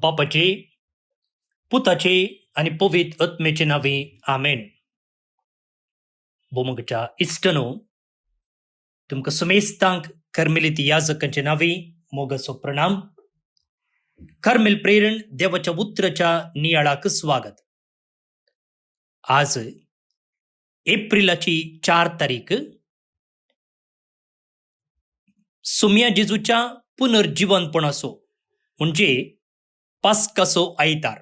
बापाचे पुताचे आणि पवित्र आत्म्याचे नावे आमेन. बोमगच्या इष्टनो तुमका समेस्तांक कर्मेलित याजकांचे नावे मोगसो प्रणाम. कर्मेल प्रेरण देवाच्या उतराच्या नियाळाक स्वागत. आज एप्रिलाची 4 तारीख सुम्या जेजूच्या पुनर्जीवनपणाचो म्हणजे पास्काचो आयतार.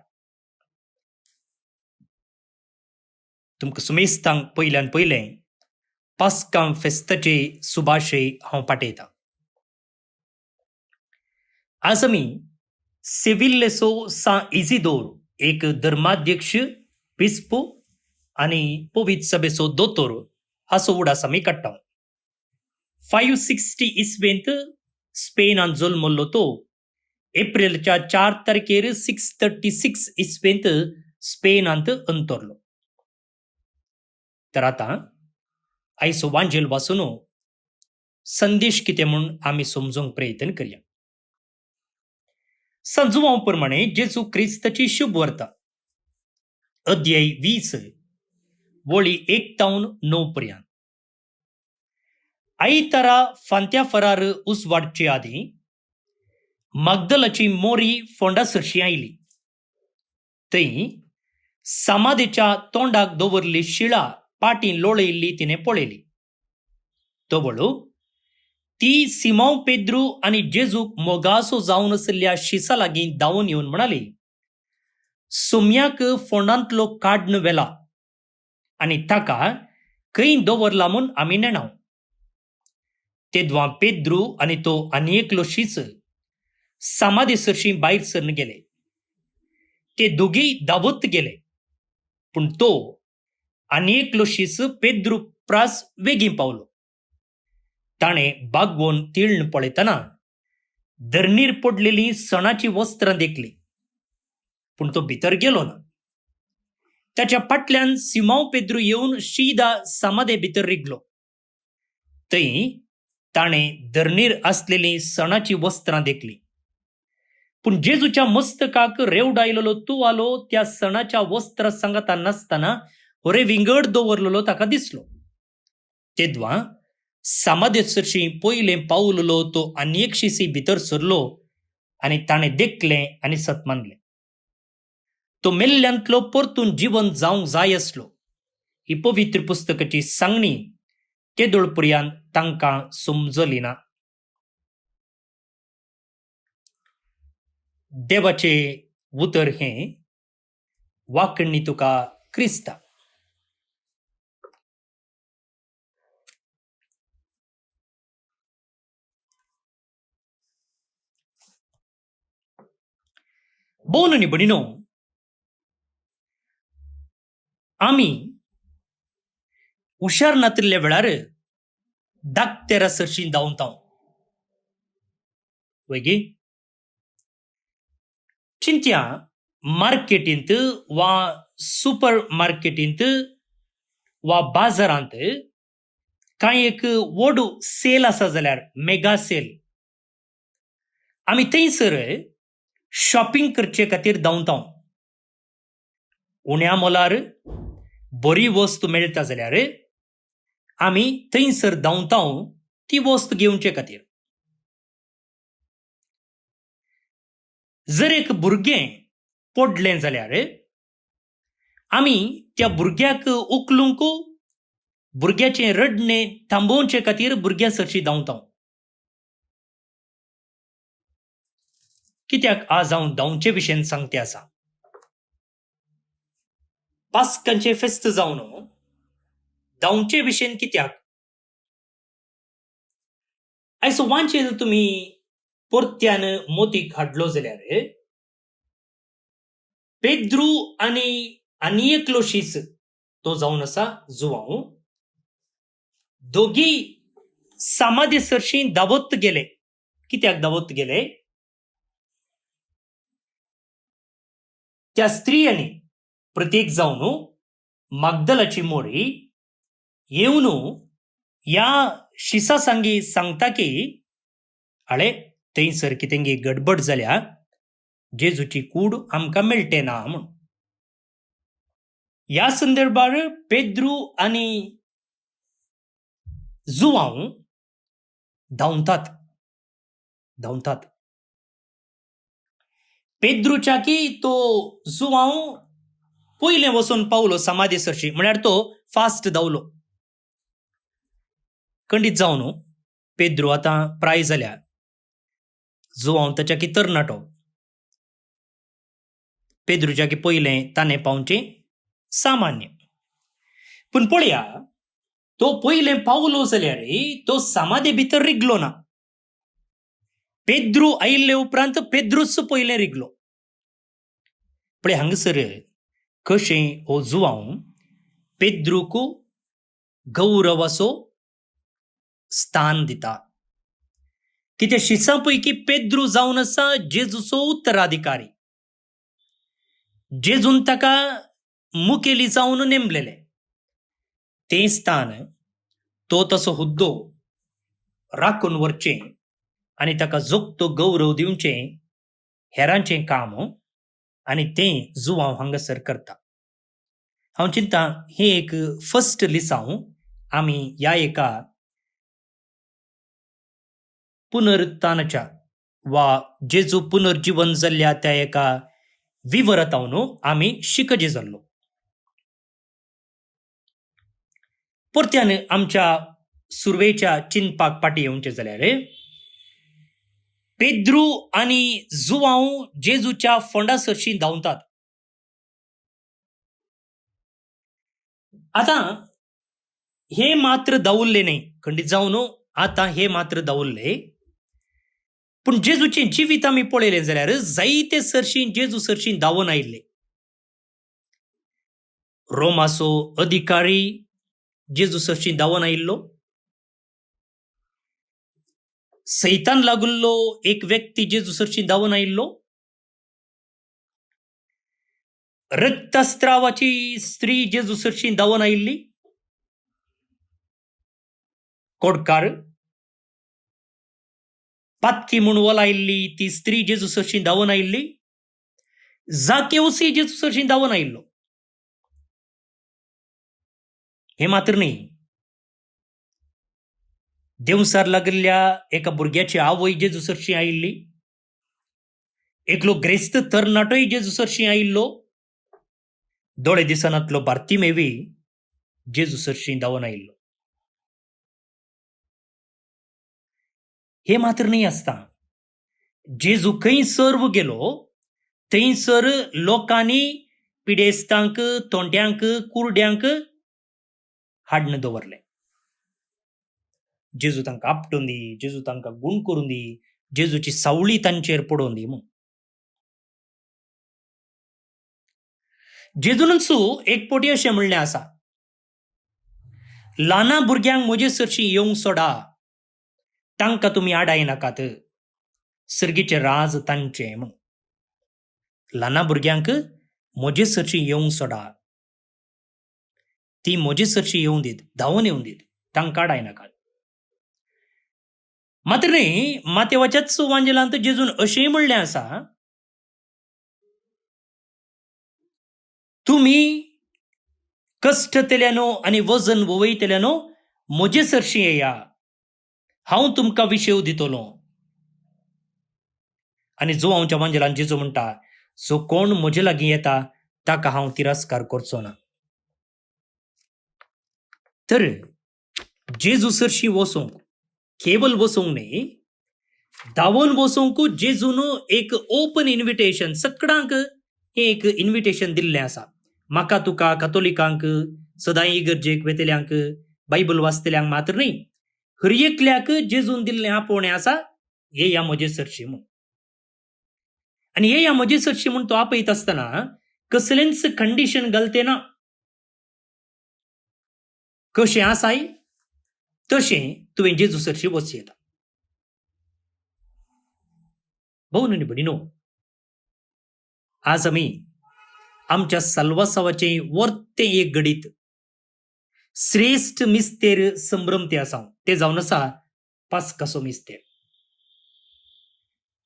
तुमकां सुमेस्तांक पयल्यान पयलें पास्का फेस्ताचे सुभाशय हांव पाठयतां. आज आमी सेविल्लेचो सा इजिदोर एक धर्माध्यक्ष बिस्पो आनी पवित्र सभेचो दोतोर हाचो उडास आमी काडटा. 560 इस्वेंत स्पेनान जल्मलो तो एप्रिलच्या 4 तारखेर 636 इस्वेंत स्पेनांत अंतरलो. तर आता आयचो वांजेल वाचून संदेश कितें म्हूण आमी समजूंक प्रयत्न करया. संजुवां प्रमाणे जेजू क्रिस्ताची शुभ वार्ता अध्याय 20 वळी 1-9 पर्यंत. आयतारा फांत्या फरार उसवाडचे आदी मगदलाची मोरी फोंडासरशी आयली. थंय समाधीच्या तोंडाक दवरली शिळा पाटी लोळयल्ली तिने पळयली. तवळू ती सिमोन पेद्रू आनी जेजूक मोगासो जावन आसल्या शिसा लागीं धांवन येवन म्हणाली, सुम्याक फोंडांतलो काडून व्हेला आनी ताका खंय दवरला म्हूण आमी नेणाव. तेदवां पेद्रू आनी तो आनी एकलो शिस समाधीसरशी भायर सरन गेले. ते दोगी धांवत गेले, पूण तो आनी एकलो शिस पेद्रू प्रास वेगीं पावलो. ताणें बागवून तिळण पळयतना धरणीर पडलेली सणाची वस्त्रां देखली, पूण तो भितर गेलो ना. ताच्या फाटल्यान सिमोन पेद्रू येवन शिदा समाधे भितर रिगलो. थंय ताणें धरणीर आसलेली सणाची वस्त्रां देखली, पूण जेजूच्या मस्तकाक रेवडायलेलो तुवालो त्या सणाच्या वस्त्रां सांगाता नासतना रे विंगड दवरलेलो ताका दिसलो. तेदवां समाधेसरशी पयलें पावलेलो तो आनी एक शिसी भितर सरलो आनी ताणें देखलें आनी सतमानलें. तो मेल्ल्यांतलो परतून जिवंत जावंक जाय आसलो. ही पवित्र पुस्तकाची सांगणी केदोळ पर्यंत तांकां समजली ना. देवाचे उतर हें वाकण्णी तुका क्रिस्ता. बोन नी बडिनो आमी हुशार नातिल्ल्या वेळार धाकट्या सरशी धांवतां वैगी चिंत्या मार्केटींत वा सुपर मार्केटींत वा बाजारांत कांय एक व्हड सेल आसा जाल्यार मेगा सेल आमी थंयसर शॉपिंग करचे खातीर धांवतां. उण्या मोलार बरी वस्त मेळटा जाल्यार आमी थंयसर धांवतां ती वस्त घेवचे खातीर. जर एक भुरगें पडलें जाल्यार आमी त्या भुरग्याक उखलूंक भुरग्याचें रडणें थांबोवचे खातीर भुरग्या सरशी धांवतां. कित्याक आज हांव धांवचे विशयेन सांगते आसा. पास्कांचे फेस्त जावन धांवचे विशयेन कित्याक आयचो वांचेल तुमी परत्यान मोतीक हाडलो जाल्यार पेद्रू आनी एकलो शिस तो जावन आसा जुवांव दोगी समाधीसरशी धांवत गेले. कित्याक धांवत गेले? त्या स्त्रियांनी प्रत्येक जावन मगदलाची मोरी येवन या शिसा सांगी सांगता की आळे थंयसर कितेंगी गडबड जाल्या जेजूची कूड आमकां मेळटे ना म्हूण. ह्या संदर्भार पेद्रू आनी जुवांव धांवतात. पेद्रूच्या की तो जुवांव पयलें वचून पावलो समाधी सरशी, म्हळ्यार तो फास्ट धांवलो. खंडीत जावन पेद्रू आतां प्राय जाल्या, जुवांव ताच्या की तरणाटो. पेद्रूच्या की पयलें ताणें पावचें सामान्य. पूण पळया, तो पयलें पावलो जाल्यार तो समाधी भितर रिगलो ना. पेद्रू आयिल्ले उपरांत पेद्रूच पयलें रिगलो. पळय हांगसर कशें हो जुवांव पेद्रूक गौरवाचो स्थान दिता. कित्याक शिसां पैकी पेद्रू जावन आसा जेजूचो उत्तराधिकारी. जेजून ताका मुखेली जावन नेमलेलें. तें स्थान तो तसो हुद्दो राखून व्हरचें आनी ताका जोगतो गौरव दिवचें हेरांचें काम आनी तें जुवांव हांगासर करता. हांव चिंतां हें एक फर्स्ट लिसांव आमी ह्या एका पुनरुत्थानाच्या वा जेजू पुनर्जीवन जाल्ल्या त्या एका विवरतावन आमी शिकजे जाल्लो. परत्यान आमच्या सुरवेच्या चिंतपाक फाटीं येवचें जाल्यार पेद्रू आनी जुवांव जेजूच्या फोंडा सरशीं धांवतात. आतां हे मात्र धांवल्ले न्ही, खंडीत जावन आतां हे मात्र धांवल्ले. पूण जेजूचें जिवीत आमी पळयलें जाल्यार जायते सरशीं जेजू सरशीं धांवन आयिल्ले. रोमाचो अधिकारी जेजू सरशीं धांवन आयिल्लो. सैतान लागुल्लो एक व्यक्ती जेजू सरशीं धांवन आयिल्लो. रक्तस्त्रावाची स्त्री जेजू सरशीं धांवन आयिल्ली. कोडकार पातकी म्हूण वलायिल्ली ती स्त्री जेजू सरशीं धांवन आयिल्ली. जाकेवसी जेजू सरशीं धांवन आयिल्लो. हे मात्र न्ही, देवसार लागल्या एका भुरग्याची आवय जेजू सरशीं आयिल्ली. एकलो ग्रेस्त तरणाटोय जेजू सरशीं आयिल्लो. दोळे दिसनातलो बार्तिमेवी जेजू सरशीं धांवन आयिल्लो. हे मात्र न्ही आसता, जेजू खंयसर गेलो थंयसर लोकांनी पिडेस्तांक, तोंड्यांक, कुरड्यांक हाडून दवरलें. जेजू तांकां आपटून दी, जेजू तांकां गूण करून दी, जेजूची सावळी तांचेर पडोवन दी म्हूण. जेजूनच एक पोटी अशें म्हणलें आसा, ल्हाना भुरग्यांक म्हजे सरशीं येवंक सोडा, तांकां तुमी आडाय नाकात, सर्गेचें राज तांचें म्हूण. ल्हाना भुरग्यांक म्हजे सरशीं येवंक सोडा, ती म्हजे सरशीं येवं दीत, धांवन येवं दीत, तांकां आडाय नाकात. मात्र न्ही, मातेवाच्याच सुवांजलांत जेजून अशेंय म्हणलें आसा, तुमी कश्टतल्यानो आनी वजन वोवयतल्यानो म्हजे सरशीं येया, हांव तुमकां विशेव दितलो. आनी जुवांवच्या वांजलांत जेजू म्हणटा, जो कोण म्हजे लागीं येता ताका हांव तिरस्कार करचो ना. तर जेजू सरशीं वचोंक केवल वचोंक न्ही, धांवन वचोंक जेजून एक ओपन इन्विटेशन सगळ्यांक एक इन्विटेशन दिल्लें आसा. म्हाका तुका कॅथोलिकांक, सदां इगर्जेक वेतल्यांक, बायबल वाचतल्यांक मात्र न्ही, हर एकल्याक जेजून दिल्लें आपोवणें आसा, येया म्हजे सरशीं म्हूण. आनी येया म्हजे सरशीं म्हूण तो आपयत आसतना कसलेंच कंडिशन घालते ना. कशें आसाय तशें तुवें जेजू सरशीं वच येता. भाऊ आनी भयणीनो, आज आमी आमच्या साल्वासावाचें वर्तें एक घडीत श्रेष्ठ मिस्तेर संभ्रम ते आसा, ते जावन आसा पास्काचो मिस्तेर.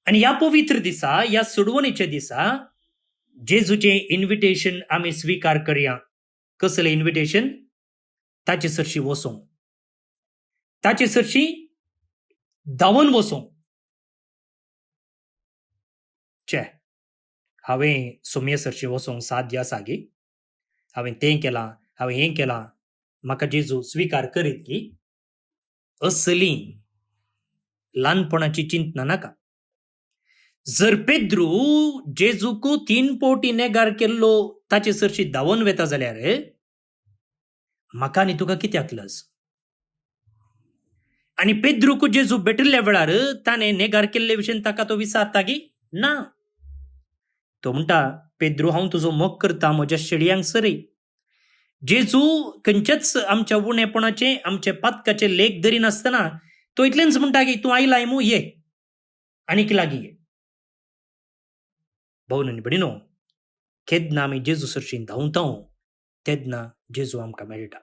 आणि या पवित्र दिसा, या सोडवणीच्या दिसा जेजूचे इन्व्हिटेशन आम्ही स्वीकार करूया. कसले इन्व्हिटेशन? ताचे सरशी वचोंक, ताचे सरशी धांवन वचोंक. हांवें सोमये सरशी वचोंक 7 दिवस आगी, हांवें तें केलां, हांवें हें केलां, म्हाका जेजू स्वीकार करीत की असली ल्हानपणाची चिंतना नाका. जर पेद्रू जेजूक 3 फावटी नेगार केल्लो ताचे सरशी धांवन वेता जाल्यार म्हाका आनी तुका कित्याक लज? आनी पेद्रूक जेजू भेटिल्ल्या वेळार ताणें नेगार केल्ले विशयी ताका तो विचारता की ना. तो म्हणटा, पेद्रू हांव तुजो मोग करता, म्हज्या शेडयांक सरय. जेजू खंयचेच आमच्या उणेपणाचे, आमच्या पातकाचे लेख धरिनासतना तो इतलेंच म्हणटा की तूं आयलाय मू ये, आनीक लागीं ये. भावन आनी भयणीनो, केन्ना आमी जेजू सरशी धांवता तेन्ना जेजू आमकां मेळटा.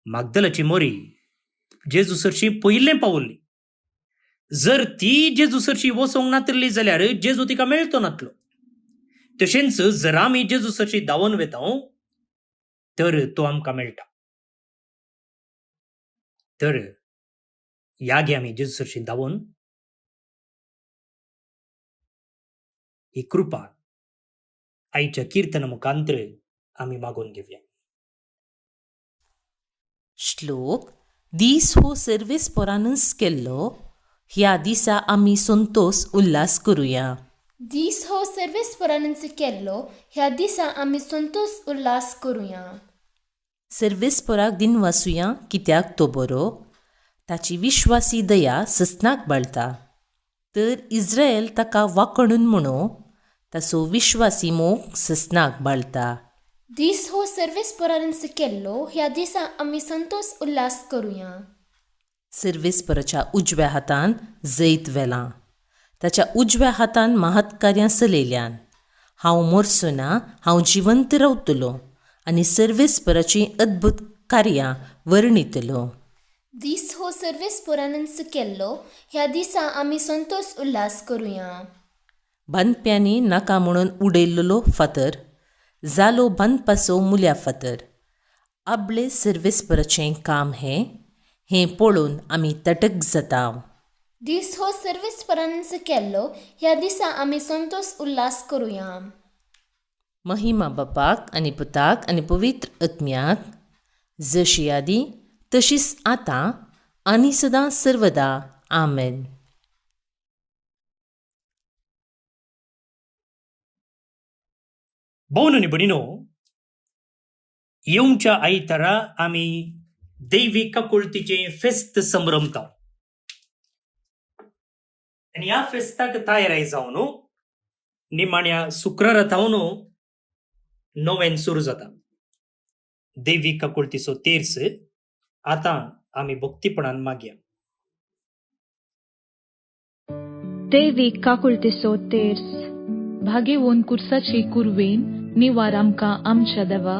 मागदलाची मोरी जेजू सरशी पयलें पावल्ली. जर ती जेजू सरशी वचोंक नातली जाल्यार जेजू तिका मेळतो नातलो. तशेंच जर आमी जेजू सरशी धांवन वेता तर तो आमकां मेळटा. तर या गे आमी जेजू सरशी धांवन ही कृपा आईच्या कीर्तना मुखांतर आमी मागून घेवया. श्लोक. दीस हो सर्वेस पोरानच केल्लो, ह्या दिसा आमी संतोष उल्हास करुया. दीस हो सर्वेस पोरानच केल्लो, ह्या दिसा आमी संतोष उल्हास करुया. सर्वेस पोराक दिन वाचुया, कित्याक तो बरो. ताची विश्वासी दया सस्नाक बाळता. तर इस्रायल ताका वाकणून म्हणो, ताचो विश्वासी मोग सस्नाक बाळता. दीस हो सर्वेस पोरानच केल्लो, ह्या दिसा आमी संतोष उल्हास करुया. सर्वेस्पराच्या उजव्या हातान जैत वेलां, ताच्या उजव्या हातान महत्कार्यां चलयल्यान. हांव मरचो ना, हांव जिवंत रावतलो आनी सर्वेस्पराची अद्भुत कार्यां वर्णितलो. दीस हो सर्वेस पोरानच केल्लो, ह्या दिसा आमी संतोष उल्हास करुया. बांदप्यांनी नाका म्हणून उडयल्लो फातर जालो बांदपाचो मुल्या फातर. आपले सर्वेस्पराचें काम हें पळोवन आमी तटक जाता. दीस हो सर्वेस पोरानच केल्लो, ह्या दिसा आमी संतोष उल्हास करुया. महिमा बापाक आनी पुताक आनी पवित्र आत्म्याक, जशी आदी तशीच आतां आनी सदां सर्वदा. आमेन. भावन आनी भयणीनो, येवच्या आयतारा आमी दैवी काकुळतीचे फेस्त संभ्रमता. आनी ह्या फेस्ताक तयाराय जावन निमाण्या शुक्रारा थावन नोवेन सुरू जाता. दैवी काकुळतीचो तेर्स आतां आमी भक्तीपणान मागया. दैवीक काकुळतीचो तेर्स. भागेवून कुर्साची कुरवेन निवार आमकां आमच्या देवा,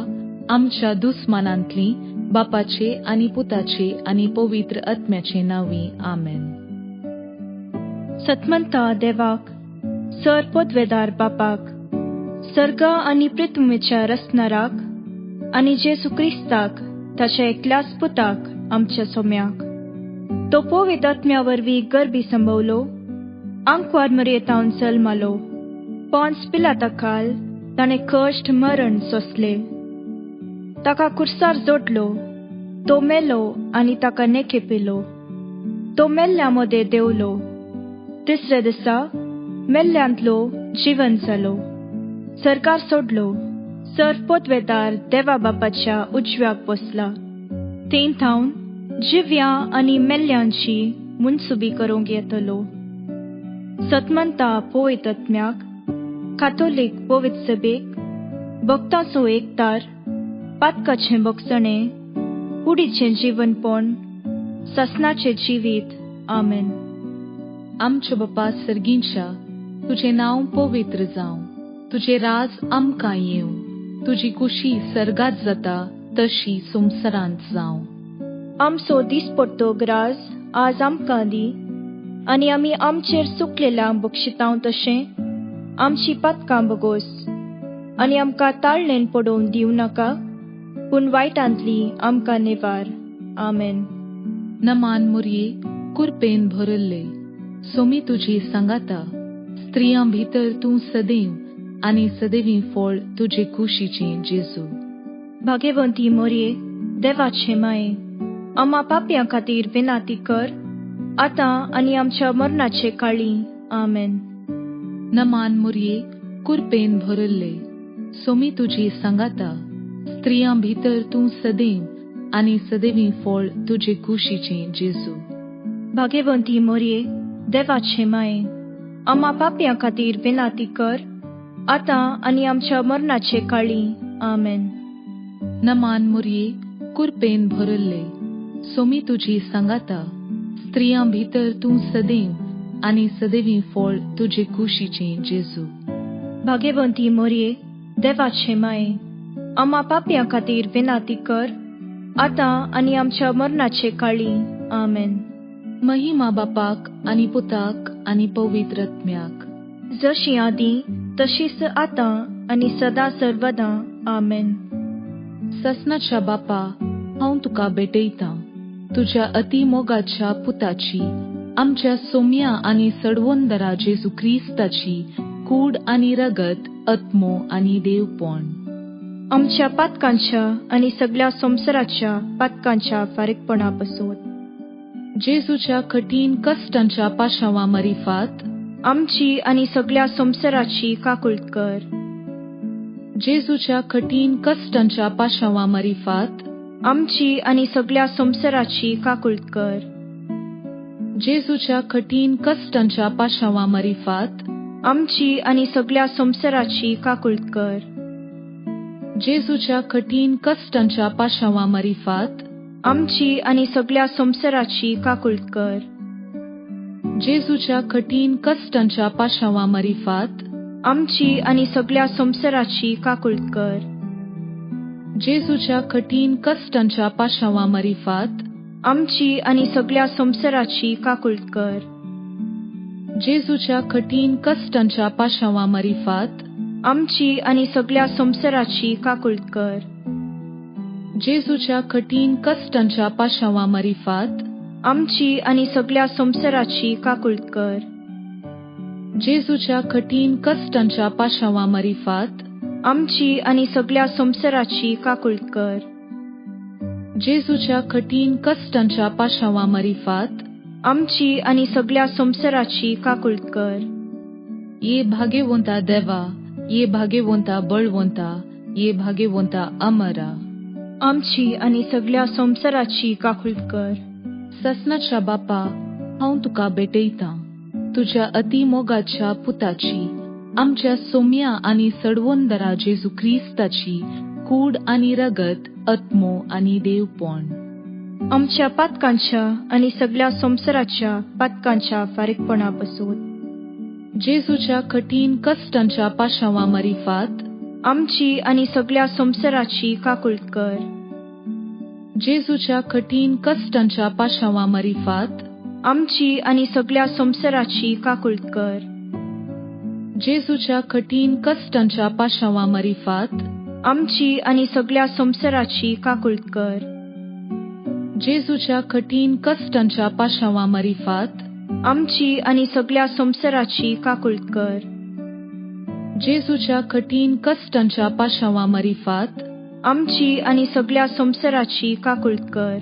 आमच्या दुस्मानांतली, बापाचे आनी पुताचे आनी पवित्र आत्म्याचे नांवी. आमेन. सतमंता देवाक, सर पोतवेदार बापाक, सर्ग आनी पृथ्वीच्या रचणाराक आनी जेजू क्रिस्ताक, ताच्या एकल्याच पुताक, आमच्या सोम्याक, तो पवित्र आत्म्या वरवीं गर्भी संभवलो, आंकवार मरयेतावन जल्मालो, पोंस पिलाताकाल ताणें कश्ट मरण सोंसले, ताका कुर्सार जोडलो, तो मेलो आनी ताका नेखेपिलो, तो मेल्ल्या मदें देंवलो, तिसऱ्या दिसा मेल्ल्यांतलो जिवन जालो, सरकार सोडलो, सर पोतवेदार देवा बापाच्या उजव्याक बसला, थंय थावन जिव्यां आनी मेल्ल्यांची मुनसुबी करूंक येतलो. सतमंता पवित्र आत्म्याक, कातोलीक पवित्र सभेक, भक्तांचो एकतार, पातकाचें भोगसणें, कुडीचें जीवनपण, ससनाचें जिवीत. आमेन. आमच्या बापा सर्गींच्या, तुझें नांव पवित्र जावं, तुझें राज आमकां येवं, तुजी कुशी सर्गात जाता तशी संवसारांत जावं. आमचो दिसपट्टो ग्रास आज आमकां दी, आनी आमी आमचेर चुकलेल्यांक बक्षितांव तशें आमची पातकां बगोस आनी आमकां ताळणेन पडोवन दिवं नाका, पूण वायटांतली आमकां निवार. आमेन. नमान मुरये कुरपेन भरल्ले, सोमी तुजी सांगाता, स्त्रियां भितर तूं सदैव आनी सदैवी फळ तुजे कुशीचें जेजू. भाग्यवंती मोरये, देवाचे माये, आम्हा पाप्यां खातीर विनाती कर, आतां आनी आमच्या मरणाचे काळी. आमेन. नमान मुरये कुरपेन भरल्ले, सोमी तुजी सांगाता, स्त्रियां भितर तूं सदैव आनी सदैवी फळ तुजे कुशीचें जेजू. भाग्यवंती मोरये, देवाचे माये, आम्हा पाप्यां खातीर विनाती कर, आतां आनी आमच्या मरणाचे काळी. आमेन. नमान मुरये कुरपेन भरल्ले, सोमी तुजी सांगाता, स्त्रियां भितर तूं सदैव आनी सदैवी फळ तुजे कुशीचें जेजू. भाग्यवंती मोरये, देवाचे माये, आम्हा पाप्यां खातीर विनाती कर, आतां आनी आमच्या मरणाचे काळी. आमेन. महिमा बापाक आनी पुताक आनी पवित्र आत्म्याक, जशी आदीं तशीच आतां आनी सदां सर्वदां. आमेन. ससनाच्या बापा, हांव तुका भेटयतां तुज्या अतिमोगाच्या पुताची, आमच्या सोम्या आनी सडवंदरा जेजू क्रिस्ताची कूड आनी रगत, आत्मो आनी देवपण. आमच्या पातकांच्या आनी सगळ्या संवसाराच्या पातकांच्या फारीकपणा पासून जेजूच्या कठीण कश्टांच्या पाशांवा मरिफात आमची आनी सगळ्या संवसाराची काकुळट कर. जेजूच्या कठीण कश्टांच्या पाशांवा मरिफात आमची आनी सगळ्या संवसाराची काकुळट कर. जेजूच्या कठीण कश्टांच्या पाशांवा मरिफात आमची आनी सगळ्या संवसाराची काकुळट कर. जेजूच्या कठीण कश्टांच्या पाशांवा मरिफात आमची आनी सगळ्या संवसाराची काकुळट कर. जेजूच्या कठीण कश्टांच्या पाशांवा मरिफात आमची आनी सगळ्या संवसाराची काकुळट कर. जेजूच्या कठीण कश्टांच्या पाशांवा मरिफात आमची आनी सगळ्या संवसाराची काकुळट कर. जेजूच्या कठीण कश्टांच्या पाशांवा मरिफात आमची आनी सगळ्या संवसाराची काकुळट कर. जेजूच्या कठीण कश्टांच्या पाशांवा मरिफात आमची आनी सगळ्या संवसाराची काकुळट कर. जेजूच्या कठीण कश्टांच्या पाशांवा मरिफात आमची आनी सगळ्या संवसाराची काकुळट कर. जेजूच्या कठीण कश्टांच्या पाशांवा मरिफात आमची आनी सगळ्या संवसाराची काकुळट कर. ये भाग्यवंता देवा, ये भाग्यवंता बळवंता, ये भाग्यवंता अमरा. आमची आनी सगळ्या संवसाराची काकुळट कर. ससनाच्या बापा, हांव तुका भेटयतां तुज्या अतिमोगाच्या पुताची, आमच्या सोम्या आनी सडवंदरा जेजू क्रिस्ताची कूड आनी रगत, आत्मो आनी देवपण. आमच्या पातकांच्या आनी सगळ्या संवसाराच्या पातकांच्या फारीकपणा पासून जेजूच्या कठीण कश्टांच्या पाशांवा मरिफात आमची आनी सगळ्या संवसाराची काकुळट कर. जेजूच्या कठीण कश्टांच्या पाशांवा मरिफात आमची आनी सगळ्या संवसाराची काकुळट कर. जेजूच्या कठीण कश्टांच्या पाशांवा मरिफात आमची आनी सगळ्या संवसाराची काकुळट कर. जेजूच्या कठीण कश्टांच्या पाशांवा मरिफात आमची आनी सगळ्या संवसाराची काकुळट कर. जेजूच्या कठीण कश्टांच्या पाशांवा मरिफात आमची आनी सगळ्या संवसाराची काकुळट कर.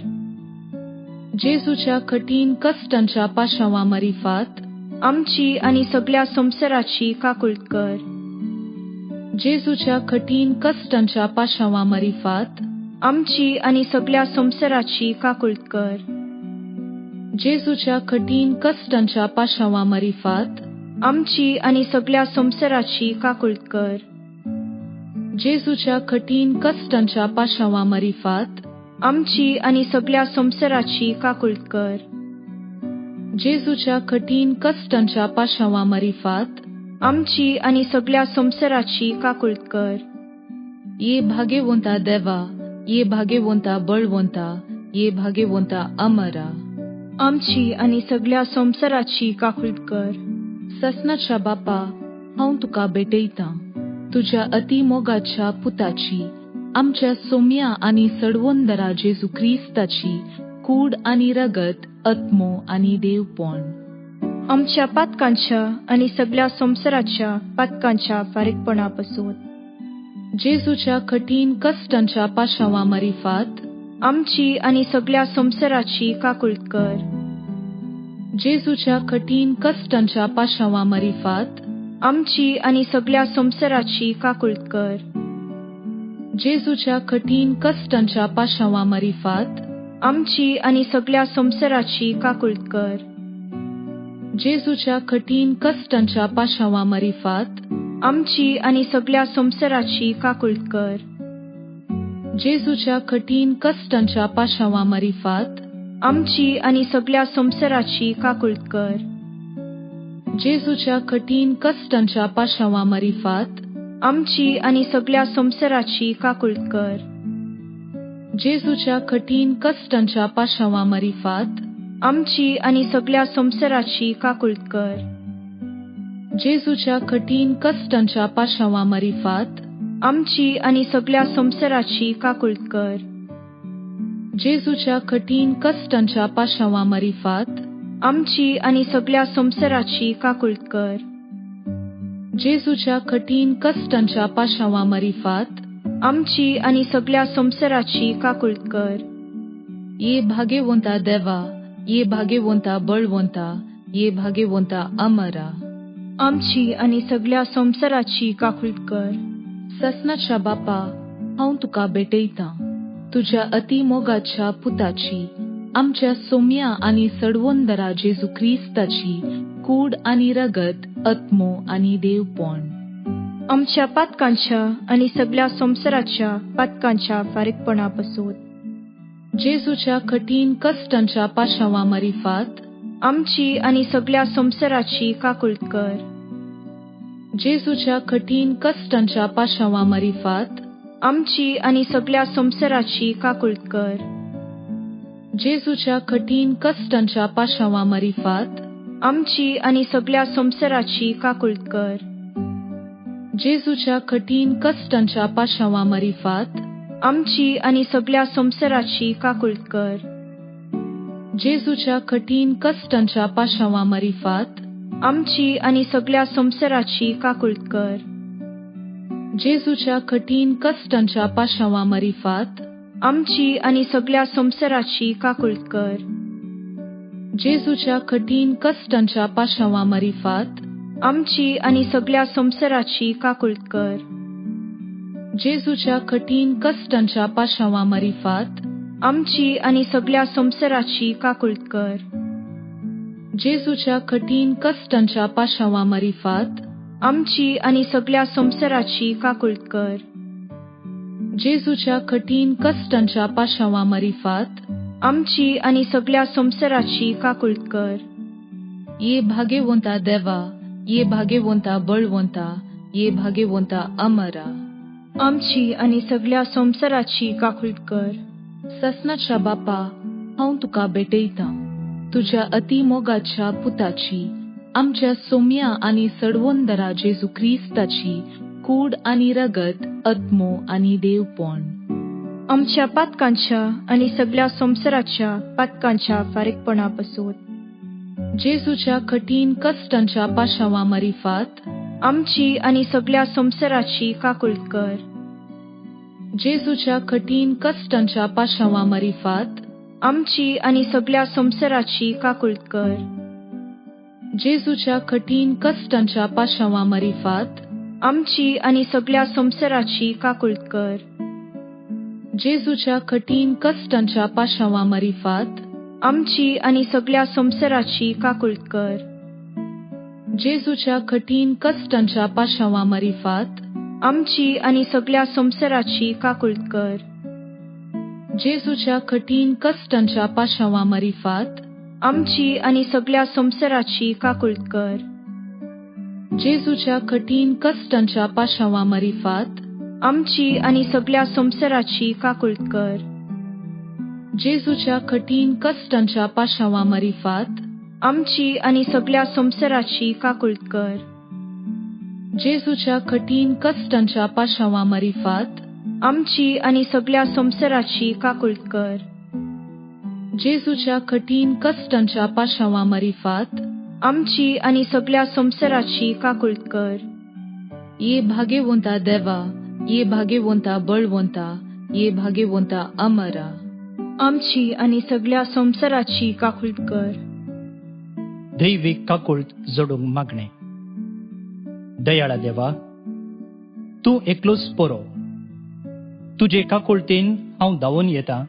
जेजूच्या कठीण कश्टांच्या पाशांवा मरिफात आमची आनी सगळ्या संवसाराची काकुळट कर. जेजूच्या कठीण कश्टांच्या पाशांवा मरिफात आमची आनी सगळ्या संवसाराची काकुळट कर. जेजूच्या कठीण कश्टांच्या पाशांवा मरिफात आमची आनी सगळ्या संवसाराची काकुळट कर. जेजूच्या कठीण कश्टांच्या पाशांवा मरिफात आमची आनी सगळ्या संवसाराची काकुळट कर. जेजूच्या कठीण कश्टांच्या पाशांवा मरिफात आमची आनी सगळ्या संवसाराची काकुळट कर. ये भाग्यवंता देवा, ये भाग्यवंता बळवंता, ये भाग्यवंता अमरा. आमची आनी सगळ्या संवसाराची काकूळट कर. ससनाच्या बापा, हांव तुका भेटयतां तुज्या अतिमोगाच्या पुताची, आमच्या सोम्या आनी सडवंदरा जेजू क्रिस्ताची कूड आनी रगत, आत्मो आनी देवपण. आमच्या पातकांच्या आनी सगळ्या संवसाराच्या पातकांच्या फारीकपणापासून जेजूच्या कठीण कश्टांच्या पाशांवा मरिफात आमची आनी सगळ्या संवसाराची काकूळट कर. जेजूच्या कठीण कश्टांच्या पाशांवा मरिफात आमची आनी सगळ्या संवसाराची काकूळट कर. जेजूच्या कठीण कश्टांच्या पाशांवा मरिफात आमची आनी सगळ्या संवसाराची काकूळट कर. जेजूच्या कठीण कश्टांच्या पाशांवा मरिफात आमची आनी सगळ्या संवसाराची काकूळट कर. जेजूच्या कठीण कश्टांच्या पाशांवा मरिफात आमची आनी सगळ्या संवसाराची काकूळट कर. जेजूच्या कठीण कश्टांच्या पाशांवा मरिफात आमची आनी सगळ्या संवसाराची काकूळट कर. जेजूच्या कठीण कश्टांच्या पाशांवा मरिफात आमची आनी सगळ्या संवसाराची काकूळट कर. जेजूच्या कठीण कश्टांच्या पाशांवा मरिफात आमची आनी सगळ्या संवसाराची काकूळट कर. जेजूच्या कठीण कश्टांच्या पाशांवा मरिफात आमची आनी सगळ्या संवसाराची काकूळट कर. जेजूच्या कठीण कश्टांच्या पाशांवा मरिफात आमची आनी सगळ्या संवसाराची काकूळट कर. ये भाग्यवंता देवा, ये भाग्यवंता बळवंता, ये भाग्यवंता अमरा. आमची आनी सगळ्या संवसाराची काकूळट कर. ससनाच्या बापा, हांव तुका भेटयतां तुज्या अतिमोगाच्या पुताची, आमच्या सोम्या आनी सडवंदरा जेजू क्रिस्ताची कूड आनी रगत, आत्मो आनी देवपण. आमच्या पातकांच्या आनी सगळ्या संवसाराच्या पातकांच्या फारीकपणापासून जेजूच्या कठीण कश्टांच्या पाशांवा मरिफात आमची आनी सगळ्या संवसाराची काकूळट कर. जेजूच्या कठीण कश्टांच्या पाशांवा मरिफात आमची आनी सगळ्या संवसाराची काकूळट कर. जेजूच्या कठीण कश्टांच्या पाशांवा मरिफात आमची आनी सगळ्या संवसाराची काकूळट कर. जेजूच्या कठीण कश्टांच्या पाशांवा मरिफात आमची आनी सगळ्या संवसाराची काकूळट कर. जेजूच्या कठीण कश्टांच्या पाशांवा मरिफात आमची आनी सगळ्या संवसाराची काकूळट कर. जेजूच्या कठीण कश्टांच्या पाशांवा मरिफात आमची आनी सगळ्या संवसाराची काकूळट कर. जेजूच्या कठीण कश्टांच्या पाशांवा मरिफात आमची आनी सगळ्या संवसाराची काकूळट कर. जेजूच्या कठीण कश्टांच्या पाशांवा मरिफात आमची आनी सगळ्या संवसाराची काकूळट कर. जेजूच्या कठीण कश्टांच्या पाशांवा मरिफात आमची आनी सगळ्या संवसाराची काकूळट कर. जेजूच्या कठीण कश्टांच्या पाशांवा मरिफात आमची आनी सगळ्या संवसाराची काकूळट कर. ये भाग्यवंता देवा, ये भाग्यवंता बळवंता, ये भाग्यवंता अमरा. आमची आनी सगळ्या संवसाराची काकूळट कर. ससनाच्या बापा, हांव तुका भेटयतां तुज्या अतिमोगाच्या पुताची, आमच्या सोम्या आनी सडवंदरा जेजू क्रिस्ताची कूड आनी रगत, आत्मो आनी देवपण. आमच्या पातकांच्या आनी सगळ्या संवसाराच्या पातकांच्या फारीकपणापासून जेजूच्या कठीण कश्टांच्या पाशांवा मरिफात आमची आनी सगळ्या संवसाराची काकूळट कर. जेजूच्या कठीण कश्टांच्या पाशांवा मरिफात आमची आनी सगळ्या संवसाराची काकूळट कर. जेजूच्या कठीण कश्टांच्या पाशांवा मरिफात आमची आनी सगळ्या संवसाराची काकूळट कर. जेजूच्या कठीण कश्टांच्या पाशांवा मरिफात आमची आनी सगळ्या संवसाराची काकूळट कर. जेजूच्या कठीण कश्टांच्या पाशांवा मरिफात आमची आनी सगळ्या संवसाराची काकूळट कर. जेजूच्या कठीण कश्टांच्या पाशांवा मरिफात आमची आनी सगळ्या संवसाराची काकूळट कर. जेजूच्या कठीण कश्टांच्या पाशांवा मरिफात आमची आनी सगळ्या संवसाराची काकूळट कर. जेजूच्या कठीण कष्टांच्या पाशावा मारिफात आमची आणि सगळ्या संसाराची काकुळत कर. जेजूच्या कठीण कष्टांच्या पाशावा मारिफात आमची आणि सगळ्या संसाराची काकुळत कर. जेजूच्या कठीण कष्टांच्या पाशावा मारिफात आमची आणि सगळ्या संसाराची काकुळत कर. ये भाग्यवंता देवा, ये भाग्यवंता बळवंता, ये भाग्यवंता अमरा. आमची आणि सगळ्या संसाराची काकुळत कर. दैविक काकुळत जोडूंक मागणे. दयाळा देवा, तूं एकलोच पोरो. तुजे काकुळतेन हांव धांवून येता.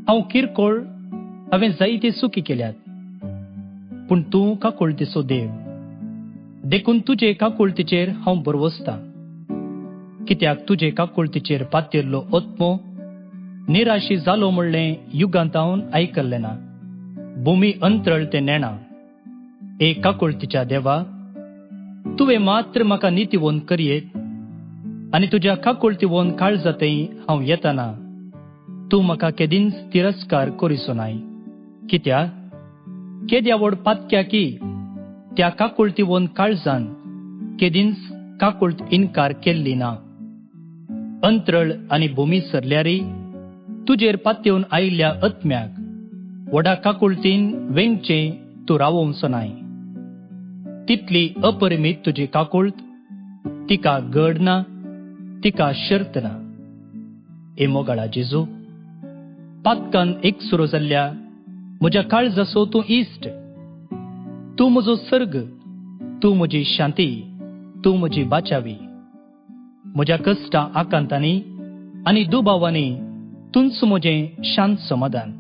हांव किरकोळ, हांवें जायते चुकी केल्यात, पूण तूं काकुळतेचो देव. देखून तुजे काकुळतेचेर हांव बरवसतां. कित्याक तुजे काकुळतेचेर पातिल्लो ओत्मो निराशी जालो म्हणलें युगांतावन आयकल्लें ना. भुमी अंतरळ ते नेणा. ए काकुळतेच्या देवा, तुवें मात्र म्हाका नितीवंत करयेत, आनी तुज्या काकुळतीवंत काळजांतय हांव येताना तूं म्हाका केदींच तिरस्कार करिसो नाय. कित्याक केद्या व्हड पातक्या की त्या काकुळतीवंत काळजान केदींच काकुळत इन्कार केल्ली ना. अंतरळ आनी भुमी सरल्यारय तुजेर पातयेवन आयिल्ल्या आत्म्याक व्हडा काकुळतीन वेंगचें तूं रावोवचो नाय. तितली अपरिमीत तुजी काकुळत, तिका गड ना, तिका शर्त ना. ए मोगाळा जेजू, पातकान एक सुरो जाल्ल्या म्हज्या काळजाचो तूं इश्ट. तूं म्हजो सर्ग, तूं म्हजी शांती, तूं म्हजी बाचावी. म्हज्या कश्टां आकांतांनी आनी दुबावांनी तुंच म्हजें शांत समाधान.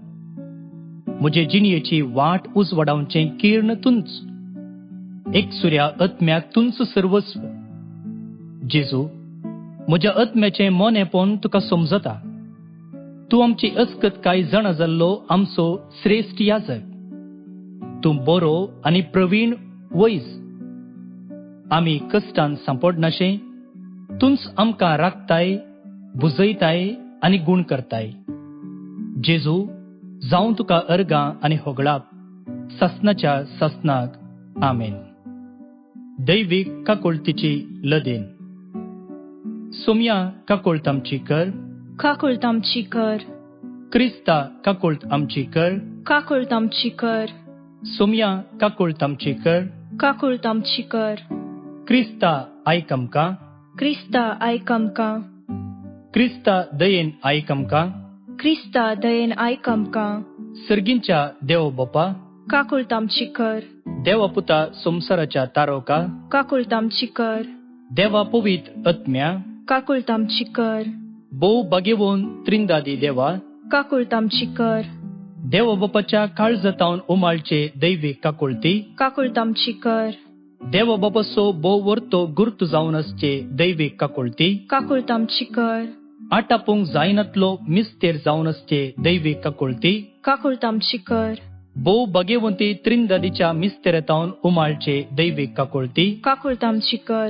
म्हजे जिणयेची वाट उजवाडावचें किर्ण तुंच. एक सुर्या आत्म्याक तुंच सर्वस्व. जेजू, म्हज्या आत्म्याचें मोनेपण तुका समजता. तूं आमची अस्कत कांय जाणा जाल्लो आमचो श्रेश्ठ याजक. तूं बरो आनी प्रवीण वैज. आमी कश्टान सांपडनाशे तुंच आमकां राखताय, बुजयताय आनी गूण करताय. जेजू, जावं तुका अर्गां आनी होगळाप सासनाच्या सासनाक. आमेन. दैवीक काकुळतीची लदेन. सोम्या काकुळत आमची कर. काकुळत आमची कर. क्रिस्ता काकुळत आमची कर. काकुळत आमची कर. सोम्या काकुळत आमची कर. काकुळत आमची कर. क्रिस्ता आयक आमकां. क्रिस्ता आयक आमकां. क्रिस्ता दयेन आयक आमकां. क्रिस्ता दयेन आयक आमकां. सर्गींच्या देव बापा, काकुळत आमची कर. देवा पुता संसाराच्या तारोका, काकुळत आमची कर. देवा पवित्र आत्म्या, काकुळत आमची कर. भोव भाग्यवान त्रिंदादी देवा, काकुळत आमची कर. देवा बापाच्या काळजातावन उमाळचे दैवीक काकुळती, काकुळत आमची कर. देवा बापाचो भोव वर्तो गुर्त जावन आसचे दैवीक काकुळती, काकुळत आमची कर. आटापूंक जायनातलो मिस्तेर जावन आसचे दैवीक काकुळती, काकुळत आमची कर. भोव भाग्यवंती त्रिंदादीच्या मिस्तेरतावन उमाळचे दैवीक काकुळती, काकुळत आमची कर.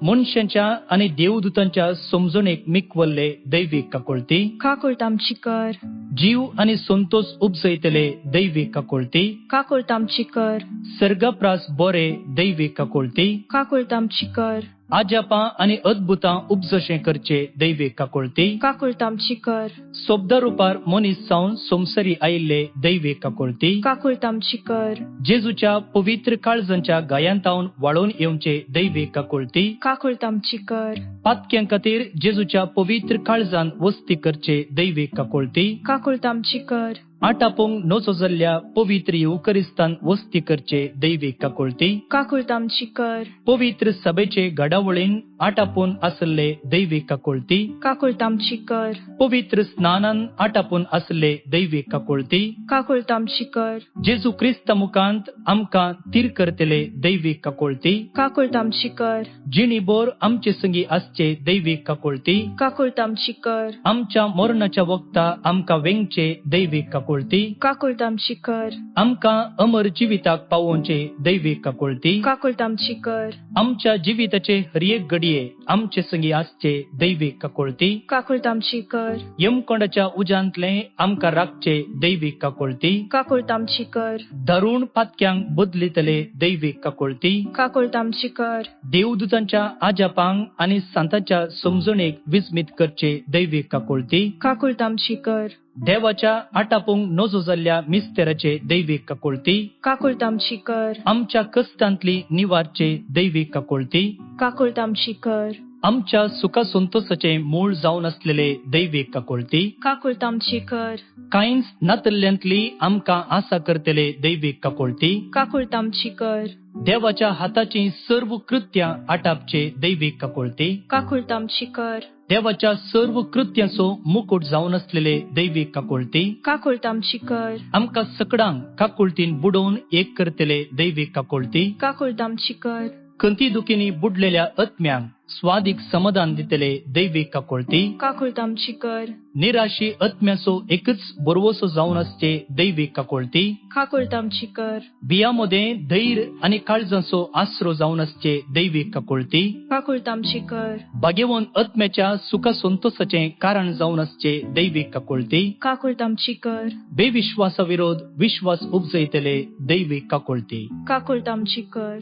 मनशांच्या आनी देवदूतांच्या समजणेक मिकवल्ले दैवीक काकुळती, काकुळत आमची कर. जीव आनी संतोष उपजयतले दैवीक काकुळती, काकुळत आमची कर. सर्गाप्रास बरे दैवीक काकुळती, काकुळत आमची कर. आजापां आनी अद्भुतां उपजशें करचे दैवीक काकुळती, काकुळत आमची कर. सोबदा रुपार मनीस जावन संवसारी आयिल्ले दैवीक काकुळती, काकुळत आमची कर. जेजूच्या पवित्र काळजांच्या गायांतावन वाळून येवचे दैवीक काकुळती, काकुळत आमची कर. पातक्यां खातीर जेजूच्या पवित्र काळजान वस्ती करचे दैवीक काकुळती, काकुळत आमची कर. आटापूंक नोचो जाल्ल्या पवित्र युकरिस्तान वस्ती करचे दैवीक काकुळती, काकुळत आमची कर. पवित्र सभेचे घडावळीन आटापून आसले दैवीक काकुळती, काकुळत आमची कर. पवित्र स्नानान आटापून आसले दैवीक काकुळती, काकुळत आमची कर. जेजू क्रिस्ता मुखांत आमकां तीर करतले दैवीक काकुळती, काकुळत आमची कर. जिणीभर आमचे संगी आसचे दैवीक काकुळती, काकुळत आमची कर. आमच्या मरणाच्या वक्ता आमकां वेंगचे दैवीक काकुळती, काकुळती काकुळत आमची कर, आमकां अमर जिविताक पावोवचे दैवीक काकुळती काकुळत आमची कर, आमच्या जिविताचे हर एक घडये आमचे संगी आसचे दैवीक काकुळती काकुळत आमची कर, यमकोंडाच्या उजांतले आमकां राखचे दैवीक काकुळती काकुळत आमची कर, दारूण पातक्यांक बदलितले दैवीक काकुळती काकुळत आमची कर, देवदूतांच्या आजापांक आनी सांतांच्या समजणेक विस्मीत करचे दैवीक काकुळती काकुळत आमची कर, देवाच्या आटापूंक नजो जाल्ल्या मिस्तेराचे दैवीक काकुळती काकुळत आमची कर, आमच्या कश्टांतली निवारचे दैवीक काकुळती काकुळत आमची कर, आमच्या सुखा संतोषाचे मूळ जावन असलेले दैवीक काकुळती काकुळत आमची कर, कांयच नातल्यांतली आमकां आसा करतले दैवीक काकुळती काकुळत आमची कर, देवाच्या हाताची सर्व कृत्यां आटापचे दैवीक काकुळती काकुळत आमची कर, देवाच्या सर्व कृत्यांचो मुकुट जावन असलेले दैवीक काकुळती काकुळत आमची कर, आमकां सकडांक काकुळतीन बुडोवन एक करतले दैवीक काकुळती काकुळत आमची कर, कंती दुखीनी बुडलेल्या आत्म्यांक स्वादीक समाधान दितले दैवीक काकुळती काकुळत आमची कर, निराशी आत्म्याचो एकच बरवसो जावन असचे दैवीक काकुळती काकुळत आमची कर, बियामध्ये धैर्य आणि काळजाचो आसरो जावन असचे दैवीक काकुळती काकुळत आमची कर, भाग्यवान आत्म्याच्या सुखा संतोषाचे कारण जावन असचे दैवीक काकुळती काकुळत आमची कर, बेविश्वासाविरोध विश्वास उपजयतले दैवीक काकुळती काकुळत आमची कर,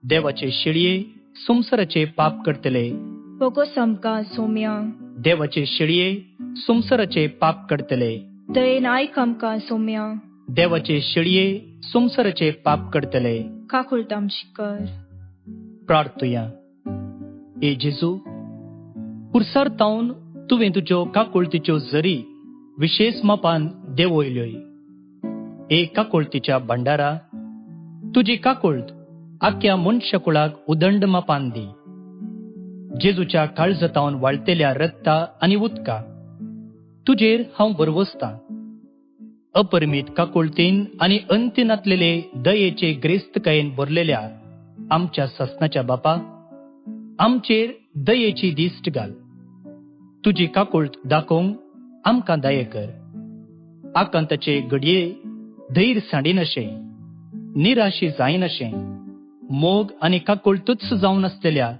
देवाचे शेळये संसाराचे पाप करतले बोगोस आमकां सोम्या, देवाचे शेळये संसाराचे पाप करतले दयेन आयक आमकां सोम्या, देवाचे शेळये संसाराचे पाप करतले काकुळत आमची कर, प्रार्थुया ए जेजू पुरसार तावन तुवें तुज्यो काकुळतीच्यो जरी विशेष मापान देवयल्योय. ए काकुळतीच्या भंडारा तुजी काकुळत आख्या मनशाकुळाक उदंड मापान दी. जेजूच्या काळजतावन वाळतेल्या रक्ता आनी उदका तुजेर हांव बरवसतां. अपरिमीत काकुळतीन आनी अंतिनातलेले दयेचे ग्रेस्तकायेन भरलेल्या आमच्या ससनाच्या बापा आमचेर दयेची दिश्ट घाल. तुजी काकुळत दाखोवंक आमकां दये कर. आकांताचे घडये धैर्य सांडिनशें, निराशी जायनशें, मोग आनी काकुळ तुच्छ जावन आसलेल्या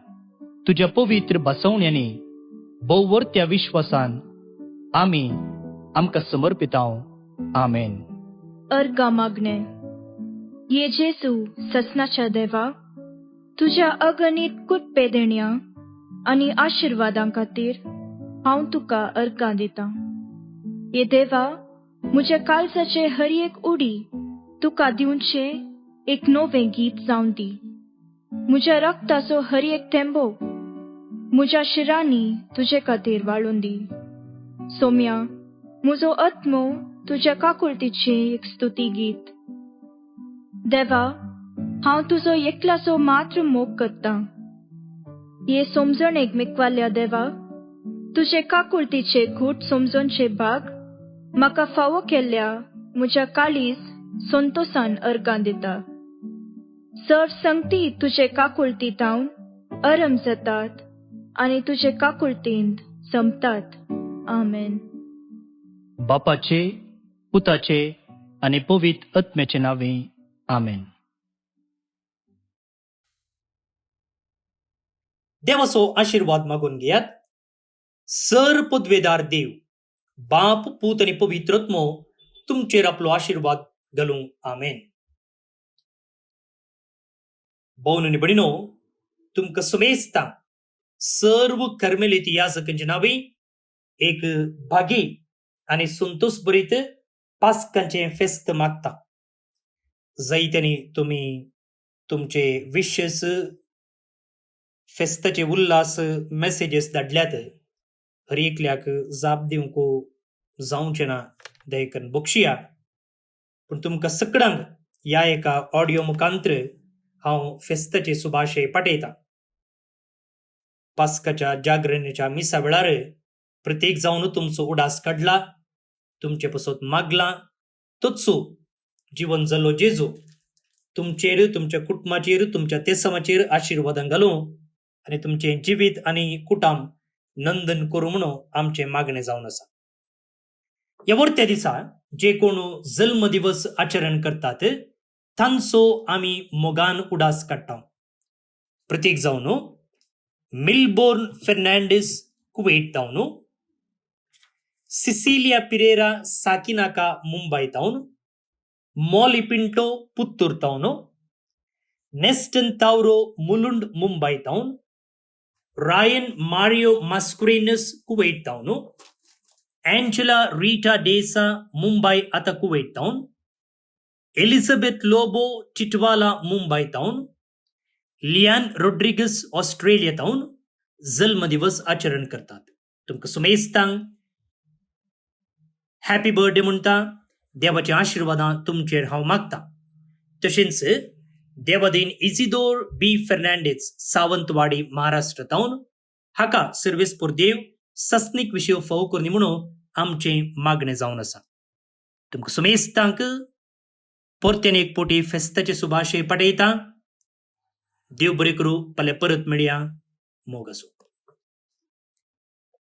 तुज्या पवित्र बसवण्यांनी भोववर्त्या विश्वासान आमी आमकां समर्पितांव. आमेन. अर्गा मागणे. ये जेजू ससनाच्या देवा, तुज्या अगणित कुटपे देण्या आनी आशिर्वादां खातीर हांव तुका अर्गां दितां. ये देवा, म्हज्या काळजाचे हर एक उडी तुका दिवचे एक नवें गीत जावन दी. म्हज्या रक्ताचो हर एक थेंबो म्हज्या शिरांनी तुजे खातीर वाळून दी. सोम्या, म्हजो आत्मो तुज्या काकुळतीचे एक स्तुती गीत. देवा, हांव तुजो एकल्याचो मात्र मोग करतां. हे समजणेक मेकवाल्या देवा, तुजे काकुळतीचे घूट समजोनचे भाग म्हाका फावो केल्ल्या म्हज्या काळीज संतोषान अर्गां दिता. सर्व संगती तुजे काकुळतीतावन आरंभ जातात आनी तुजे काकुळतींत संपतात. आमेन. बापाचे, पुताचे आनी पवित्र आत्म्याचे नावे. आमेन. देवाचो आशीर्वाद मागून घेयात. सर पदवेदार देव, बाप, पूत आनी पवित्र आत्मो तुमचेर आपलो आशीर्वाद घालूं. आमेन. भोवन आनी भयणीनो, तुमकां समेस्तांक सर्व कर्मेलिती याजकांचे नावे एक भागी आनी संतोष भरीत पास्कांचे फेस्त मागता. जायत्यांनी तुमी तुमचे विशेष फेस्ताचे उल्हास मेसेजेस धाडल्यात. हर एकल्याक जाप दिवंक जावचें ना दयेकन बक्षिया. पूण तुमकां सगळ्यांक ह्या एका ऑडिओ मुखांतर हांव फेस्ताचे सुभाशय पाठयतां. पास्काच्या जागरणेच्या मिसा वेळार प्रत्येक जावन तुमचो उडास काडला, तुमचे पसत मागला. तोचो जीवन जाल्लो जेजू तुमचेर, तुमच्या कुटुंबाचेर, तुमच्या तेसमाचेर आशीर्वादां घालूं आनी तुमचे जिवीत आनी कुटाम नंदन करूं म्हणून आमचे मागणे जावन आसा. ह्या वर्त्या दिसा जे कोण जल्म दिवस आचरण करतात तांचो आम्ही मोगान उडास काडटा. प्रत्येक जावन मिलबोर्न फेर्नांडीस कुवेट तावन, सिसिलिया पिरेरा साकिनाका मुंबई तावन, मॉली पिंटो पुत्तूर तावन, नेस्टन तावरो मुलुंड मुंबई तावन, रायन मारियो मास्कुरेनस कुवेट तावन, एंजेला रीटा डेसा मुंबई आता कुवेट तावन, एलिझाबेथ लोबो टिटवाला मुंबई तावन, लियान रोड्रिगस ऑस्ट्रेलिया तावन जल्म दिवस आचरण करतात. तुमकां सुमेस्तांक हॅपी बर्थडे म्हणटा. देवाची आशिर्वादां तुमचेर हांव मागता. तशेंच देवादीन इजिदोर बी फेर्नांडीस सावंतवाडी महाराष्ट्र तावन हाका सर्वेस्पोर देव सस्नीक विशय फावो करनी म्हणून आमचें मागणें जावन आसा. तुमकां सुमेस्तांक परतेन एक पोटी फेस्ताचे शुभाशय पाठयता. देव बरें करूं. फाल्यां परत मेळया. मोग आसूं.